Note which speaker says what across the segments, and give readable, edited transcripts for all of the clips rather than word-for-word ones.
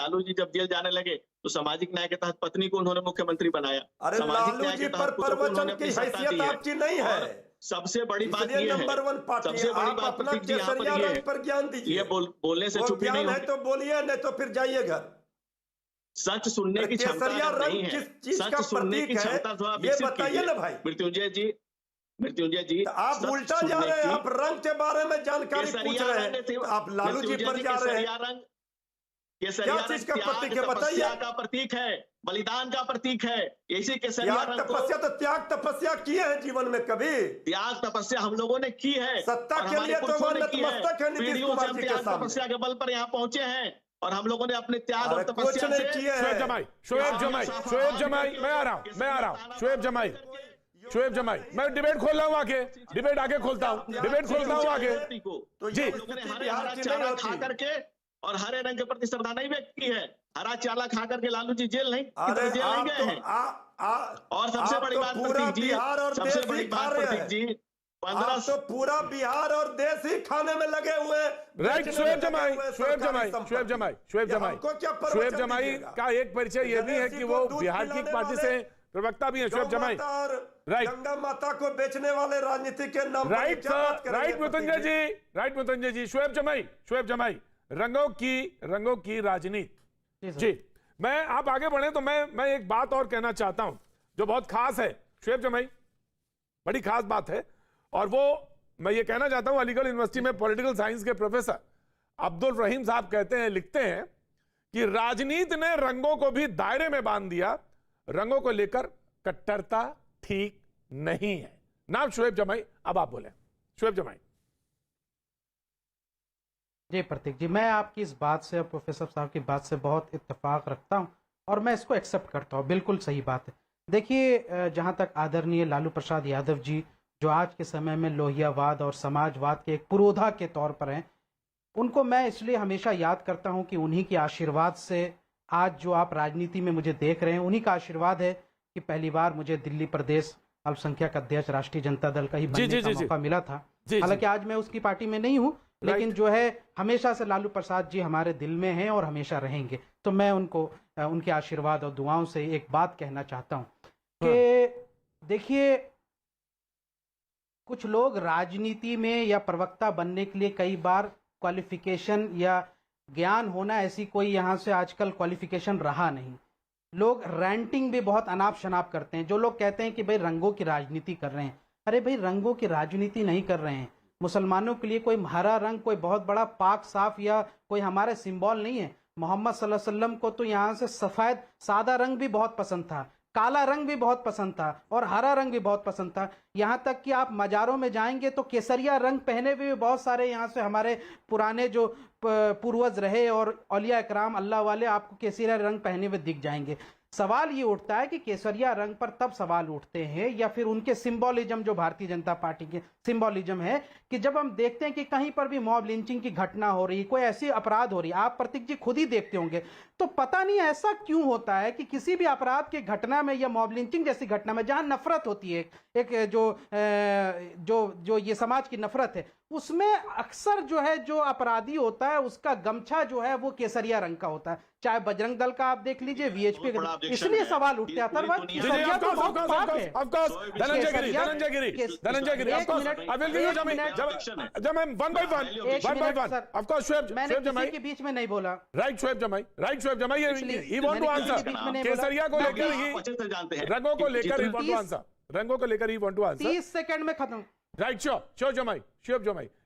Speaker 1: लालू जी जब जेल जाने लगे तो सामाजिक न्याय के तहत पत्नी को उन्होंने मुख्यमंत्री बनाया।
Speaker 2: अरे
Speaker 1: सामाजिक
Speaker 2: लालू
Speaker 1: न्याय
Speaker 2: जी
Speaker 1: के
Speaker 2: पर
Speaker 1: तहत पुत्र को उन्होंने
Speaker 2: प्रवचन की
Speaker 1: अपनी सत्ता
Speaker 2: हैसियत
Speaker 1: दी है।
Speaker 2: आपकी नहीं है,
Speaker 1: और सबसे बड़ी बात
Speaker 2: इसलिए
Speaker 1: ये है,
Speaker 2: नंबर 1 पार्टी
Speaker 1: सबसे बड़ी
Speaker 2: आप
Speaker 1: बात
Speaker 2: अपना
Speaker 1: प्रतीक जी यहाँ पर
Speaker 2: केसरिया
Speaker 1: ये
Speaker 2: रंग
Speaker 1: है,
Speaker 2: पर ज्ञान दीजिए।
Speaker 1: ये बोलने से
Speaker 2: वो
Speaker 1: चुप ही नहीं
Speaker 2: ज्ञान है
Speaker 1: होंगे।
Speaker 2: तो बोलिए, नहीं तो फिर जाइए घर।
Speaker 1: सच सुनने की क्षमता
Speaker 2: केसरिया
Speaker 1: अगर
Speaker 2: रंग
Speaker 1: नहीं है,
Speaker 2: किस चीज
Speaker 1: सच
Speaker 2: का
Speaker 1: सुनने की
Speaker 2: प्रतीक है
Speaker 1: क्षमता थोड़ा
Speaker 2: ये
Speaker 1: विकसित
Speaker 2: बताइए
Speaker 1: कीजिए
Speaker 2: ना भाई।
Speaker 1: मृत्युंजय जी
Speaker 2: तो आप
Speaker 1: सच
Speaker 2: उल्टा जा
Speaker 1: सुनने
Speaker 2: रहे हैं,
Speaker 1: की-
Speaker 2: आप रंग के बारे में जानकारी पूछ
Speaker 1: केसरिया
Speaker 2: रहे
Speaker 1: रंग
Speaker 2: हैं
Speaker 1: थे,
Speaker 2: तो आप लालू जी पर जा रहे हैं।
Speaker 1: केसरिया
Speaker 2: क्या चीज
Speaker 1: रंग
Speaker 2: का
Speaker 1: त्याग
Speaker 2: प्रतीक है
Speaker 1: तपस्या
Speaker 2: बताइए।
Speaker 1: का प्रतीक है, बलिदान का प्रतीक है। इसी केसरिया
Speaker 2: त्याग
Speaker 1: रंग को
Speaker 2: तपस्या तो त्याग तपस्या किए हैं जीवन में कभी?
Speaker 1: त्याग तपस्या हम लोगों ने की है,
Speaker 2: सत्ता
Speaker 1: और
Speaker 2: के
Speaker 1: हमारे
Speaker 2: लिए तो
Speaker 1: पुरखों ने
Speaker 2: वह
Speaker 1: की है।
Speaker 2: नतमस्तक है नीतीश
Speaker 1: पीढ़ियों से
Speaker 2: कुमार
Speaker 1: हम
Speaker 2: जी के
Speaker 1: त्याग
Speaker 2: सामने।
Speaker 1: तपस्या के बल पर यहाँ पहुंचे हैं, और हम लोगों ने अपने त्याग और
Speaker 2: अरे कुछ
Speaker 1: तपस्या
Speaker 2: नहीं
Speaker 1: से
Speaker 2: किए हैं।
Speaker 3: शोएब जमाई, मैं आ रहा हूं, शोएब जमाई, मैं डिबेट खोल रहा हूं, आके डिबेट आके खोलता हूं आगे।
Speaker 2: तो
Speaker 3: जी।
Speaker 2: ये
Speaker 1: लोगों ने
Speaker 2: स्थिति
Speaker 1: हरे
Speaker 2: बिहार
Speaker 1: हरा
Speaker 2: की
Speaker 1: चारा
Speaker 2: नहीं
Speaker 1: खा
Speaker 2: होती।
Speaker 1: करके और हरे रंग के प्रति श्रद्धा नहीं व्यक्त की है। हरा चारा खा करके लालू जी जेल नहीं
Speaker 2: अरे
Speaker 1: जेल नहीं
Speaker 2: आप
Speaker 1: गए
Speaker 2: तो
Speaker 1: हैं। और सबसे
Speaker 2: आप
Speaker 1: बड़ी
Speaker 2: तो
Speaker 1: बात
Speaker 2: पूरा
Speaker 1: प्रतीक जी,
Speaker 2: बिहार और
Speaker 1: सबसे
Speaker 2: देश
Speaker 1: बड़ी
Speaker 2: ही खा
Speaker 1: बात
Speaker 2: रहे
Speaker 1: प्रतीक
Speaker 2: हैं।
Speaker 1: जी,
Speaker 2: आप
Speaker 1: 15
Speaker 2: तो पूरा बिहार और देश ही खाने में लगे हुए हैं।
Speaker 3: राइट,
Speaker 2: बेचने में
Speaker 3: शोएब
Speaker 2: लगे
Speaker 3: जमाई,
Speaker 2: हुए हैं
Speaker 3: शोएब
Speaker 2: सरकारी
Speaker 3: जमाई,
Speaker 2: संपत्ति।
Speaker 3: शोएब जमाई, शोएब
Speaker 2: ये
Speaker 3: जमाई,
Speaker 2: हमको क्या प्रवचन
Speaker 3: शोएब जमाई
Speaker 2: दीजिएगा?
Speaker 3: का एक परिचय ये भी है कि वो बिहार की एक पार्टी से प्रवक्ता भी है। शोएब जमाई,
Speaker 2: और
Speaker 3: राइट।
Speaker 2: गंगा माता को बेचने वाले राजनीति के नाम पर
Speaker 3: राइट
Speaker 2: क्या बात
Speaker 3: सर,
Speaker 2: करेंगे
Speaker 3: राइट मृत्युंजय जी, शोएब जमाई, रंगों की राजनीति। जी, मैं आप आगे बढ़े तो मैं एक बात और कहना चाहता हूं जो बहुत खास है। शोएब जमाई, बड़ी खास बात है, और वो मैं ये कहना चाहता हूं, अलीगढ़ यूनिवर्सिटी में पॉलिटिकल साइंस के प्रोफेसर अब्दुल रहीम साहब कहते हैं, लिखते हैं कि राजनीति ने रंगों को भी दायरे में बांध दिया, रंगों को लेकर कट्टरता ठीक नहीं है। नाम शोएब जमाई, अब आप बोले शोएब जमाई।
Speaker 4: जी प्रतीक जी, मैं आपकी इस बात से, प्रोफेसर साहब की बात से बहुत इत्तेफाक रखता हूं और मैं इसको एक्सेप्ट करता हूं, बिल्कुल सही बात है। देखिए, जहां तक आदरणीय लालू प्रसाद यादव जी, जो आज के समय में लोहियावाद और समाजवाद के एक पुरोधा के तौर पर हैं, उनको मैं इसलिए हमेशा याद करता हूं कि उन्हीं के आशीर्वाद से आज जो आप राजनीति में मुझे देख रहे हैं, उन्हीं का आशीर्वाद है कि पहली बार मुझे दिल्ली प्रदेश अल्पसंख्यक अध्यक्ष राष्ट्रीय जनता दल का ही बनने का मौका मिला था। हालांकि आज मैं उसकी पार्टी में नहीं हूं, लेकिन जो है हमेशा से लालू प्रसाद जी हमारे दिल में हैं और हमेशा रहेंगे। तो मैं उनको उनके आशीर्वाद और दुआओं से एक बात कहना चाहता हूं कि देखिए, कुछ लोग राजनीति में या प्रवक्ता बनने के लिए कई बार क्वालिफिकेशन या ज्ञान होना, ऐसी कोई यहाँ से आजकल क्वालिफिकेशन रहा नहीं। लोग रैंटिंग भी बहुत अनाप शनाप करते हैं। जो लोग कहते हैं कि भाई रंगों की राजनीति कर रहे हैं, अरे भाई रंगों की राजनीति नहीं कर रहे हैं। मुसलमानों के लिए कोई हरा रंग कोई बहुत बड़ा पाक साफ या कोई हमारे सिंबल नहीं है। मोहम्मद सल्लल्लाहु अलैहि वसल्लम को तो यहाँ से सफेद सादा रंग भी बहुत पसंद था, काला रंग भी बहुत पसंद था और हरा रंग भी बहुत पसंद था। यहाँ तक कि आप मज़ारों में जाएंगे तो केसरिया रंग पहने हुए भी बहुत सारे यहाँ से हमारे पुराने जो पूर्वज रहे और औलिया इकराम अल्लाह वाले आपको केसरिया रंग पहने हुए दिख जाएंगे। सवाल ये उठता है कि केसरिया रंग पर तब सवाल उठते हैं, या फिर उनके सिंबोलिज्म, जो भारतीय जनता पार्टी के सिंबोलिज्म है, कि जब हम देखते हैं कि कहीं पर भी मॉब लिंचिंग की घटना हो रही, कोई ऐसी अपराध हो रही, आप प्रतीक जी खुद ही देखते होंगे, तो पता नहीं ऐसा क्यों होता है कि किसी भी अपराध की घटना में या मॉब लिंचिंग जैसी घटना में जहां नफरत होती है, एक जो ये समाज की नफरत है, उसमें अक्सर जो है जो अपराधी होता है उसका गमछा जो है वो केसरिया रंग का होता है। चाहे बजरंग दल का आप देख लीजिए, वीएचपी का, इसलिए सवाल उठते हैं। के बीच में नहीं बोला।
Speaker 3: राइट शोएब जमाई, he want to answer। केसरिया को लेकर ही, रंगों को लेकर ही want to answer, रंगों को लेकर ही want to answer।
Speaker 4: 30 सेकंड में खत्म।
Speaker 3: राइट, शोएब जमाई,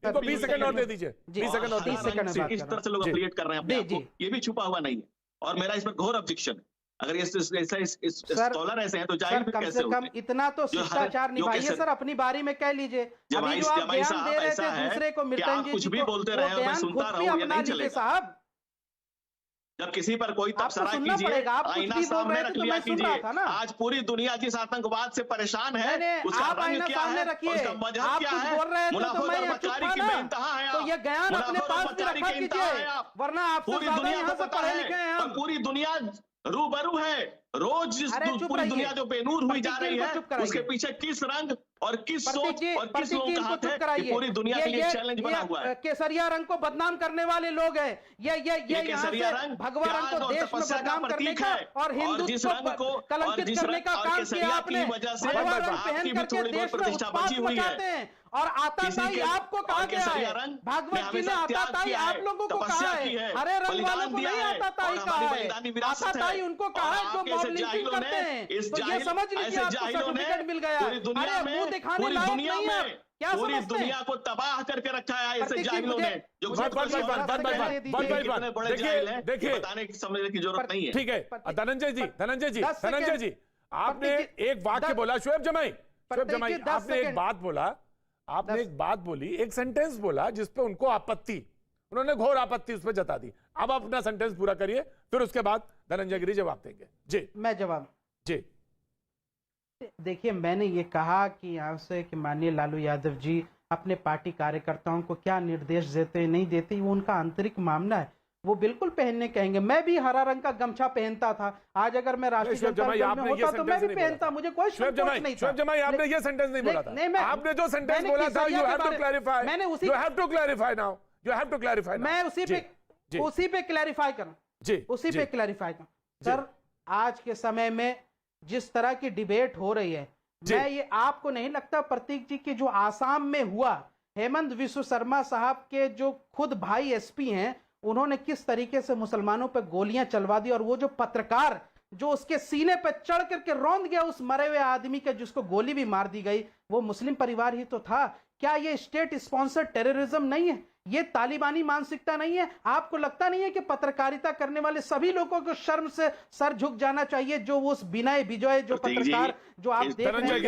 Speaker 3: इनको 20 सेकंड और दे दीजिए।
Speaker 4: 20 सेकंड और 30 सेकंड में बात
Speaker 1: इस तरह से लोग एफिलिएट कर रहे हैं अपने आप को, ये भी छुपा हुआ नहीं है, और मेरा इस पर घोर ऑब्जेक्शन है। अगर ये स्कॉलर ऐसे हैं तो जाहिर
Speaker 4: कम से कम इतना तो शिष्टाचार निभाइए सर, अपनी बारी में कह लीजिए। अभी जो आप बयान दे रहे थे दूसरे को, मिल्टन जी
Speaker 1: कुछ भी बोलते रहे, मैं सुनता रहूं, ये नहीं चलेगा
Speaker 4: साहब।
Speaker 1: जब किसी पर कोई तबसरा कीजिए, आईना सामने रख लिया कीजिए। आज पूरी दुनिया जिस आतंकवाद से परेशान है, उसका रंग क्या है, उसका मजहब क्या है, मुनाफाखोर मक्कारी की बेइंतहा है,
Speaker 4: तो ये ज्ञान अपने पास भी रखा कीजिए, वरना आप
Speaker 1: पूरी दुनिया को पता है, पूरी दुनिया रूबरू है रोज जिस पूरी दुनिया जो बेनूर हुई जा रही है, उसके पीछे किस रंग और किस सोच और किस लोगों का हाथ है कि पूरी दुनिया के लिए चैलेंज बना हुआ है।
Speaker 4: केसरिया रंग को बदनाम करने वाले लोग हैं। ये
Speaker 1: केसरिया रंग
Speaker 4: भगवा रंग को देश में बदनाम करने का और हिंदुत्व को कलंकित करने का काम किया आपने। भगवा रंग पहन करके देश में उत्पात मचाते हैं और आताताई आपको कहा गया है। भागवत जी ने आताताई आप लोगों को कहा है, हरे रंग वालों को नहीं आताताई कहा है। आताताई उनको कहा है जो मॉब लिंचिंग करते हैं। तो ये समझ लीजिए आपको सर्टिफिकेट मिल गया। अरे मुंह दिखाने लायक नहीं है, क्या
Speaker 1: पूरी दुनिया को तबाह करके रखा है ऐसे जाहिलों ने, जो
Speaker 3: देखिए
Speaker 1: बताने की समझने की जरूरत नहीं है।
Speaker 3: ठीक है धनंजय जी आपने एक वाक्य बोला, शुएब जमाई आपने एक बात बोला, आपने एक बात बोली, एक सेंटेंस बोला जिसपे उनको आपत्ति, उन्होंने घोर आपत्ति उस पर जता दी। अब आप अपना सेंटेंस पूरा करिए, फिर उसके बाद धनंजय गिरी जवाब देंगे। जी
Speaker 4: मैं जवाब
Speaker 3: जी
Speaker 4: देखिए, मैंने ये कहा कि यहाँ से कि माननीय लालू यादव जी अपने पार्टी कार्यकर्ताओं को क्या निर्देश देते नहीं देते, वो उनका आंतरिक मामला है। वो बिल्कुल पहनने कहेंगे। मैं भी हरा रंग का गमछा पहनता था। आज अगर मैं राष्ट्रीय जनता दल में होता तो मैं भी पहनता, मुझे कोई संकोच नहीं था।
Speaker 3: शुएब जमाई आपने ये सेंटेंस नहीं बोला था। आपने जो सेंटेंस बोला था, यू हैव टू क्लैरिफाई,
Speaker 4: मैंने उसी
Speaker 3: you have to clarify now, you have to clarify.
Speaker 4: मैं उसी पे क्लैरिफाई करूं
Speaker 3: जी,
Speaker 4: उसी पे क्लैरिफाई करूं। सर, आज के समय में जिस तरह की डिबेट हो रही है, मैं ये आपको नहीं लगता प्रतीक जी की जो आसाम में हुआ, हेमंत विश्व शर्मा साहब के जो खुद भाई एसपी हैं, उन्होंने किस तरीके से मुसलमानों पर गोलियां चलवा दी, और वो जो पत्रकार जो उसके सीने पर चढ़ करके रौंद गया उस मरे हुए आदमी के जिसको गोली भी मार दी गई, वो मुस्लिम परिवार ही तो था। क्या ये स्टेट स्पॉन्सर्ड टेररिज्म नहीं है? ये तालिबानी मानसिकता नहीं है? आपको लगता नहीं है कि पत्रकारिता करने वाले सभी लोगों को शर्म से सर झुक जाना चाहिए, जो उस विनय विजय जो पत्रकार जो आप देख रहे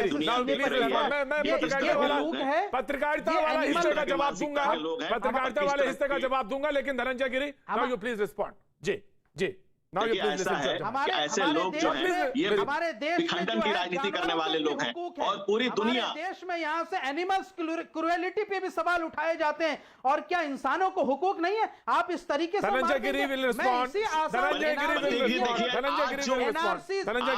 Speaker 4: हैं,
Speaker 3: पत्रकारिता वाला हिस्से का जवाब दूंगा, पत्रकारिता वाले हिस्से का जवाब दूंगा, लेकिन धनंजय गिरी नाउ यू प्लीज रिस्पॉन्ड। जी जी
Speaker 1: ऐसा है कि ऐसे लोग जो है ये
Speaker 4: हमारे देश
Speaker 1: खंडन की राजनीति करने वाले लोग हैं, और पूरी दुनिया
Speaker 4: देश में यहाँ से एनिमल्स क्रूएलिटी पे भी सवाल उठाए जाते हैं, और क्या इंसानों को हुकूक नहीं है? आप इस तरीके से
Speaker 3: Dhananjay Giri will respond, Dhananjay Giri will respond, Dhananjay Giri will respond, Dhananjay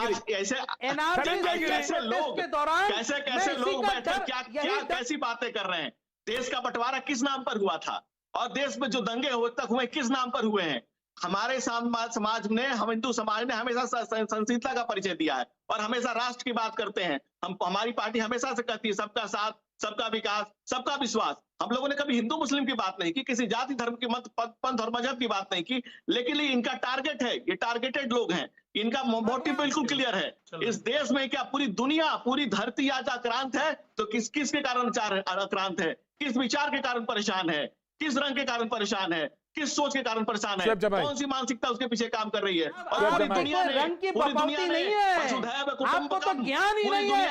Speaker 3: Giri
Speaker 1: ऐसे लोग कैसे लोग बैठकर क्या कैसी बातें कर रहे हैं? देश का बंटवारा किस नाम पर हुआ था, और देश में जो दंगे तक हुए किस नाम पर हुए हैं? हमारे समाज ने, हम हिंदू समाज ने हमेशा संहिता का परिचय दिया है, और हमेशा राष्ट्र की बात करते हैं। हमारी पार्टी हमेशा से कहती है सबका साथ, सबका विकास, सबका विश्वास। हम लोगों ने कभी हिंदू मुस्लिम की बात नहीं की, किसी जाति धर्म की मत पंथ और मजहब की बात नहीं की, लेकिन इनका टारगेट है, ये टारगेटेड लोग हैं, इनका मोटिव बिल्कुल क्लियर है। इस देश में क्या पूरी दुनिया, पूरी धरती आज आक्रांत है, तो किसके कारण आक्रांत है? किस विचार के कारण परेशान है? किस रंग के कारण परेशान है? किस सोच के कारण परेशान है? कौन सी मानसिकता उसके पीछे काम कर रही है? और पूरी दुनिया
Speaker 4: रंग की नहीं है, आपको तो ज्ञान ही नहीं है।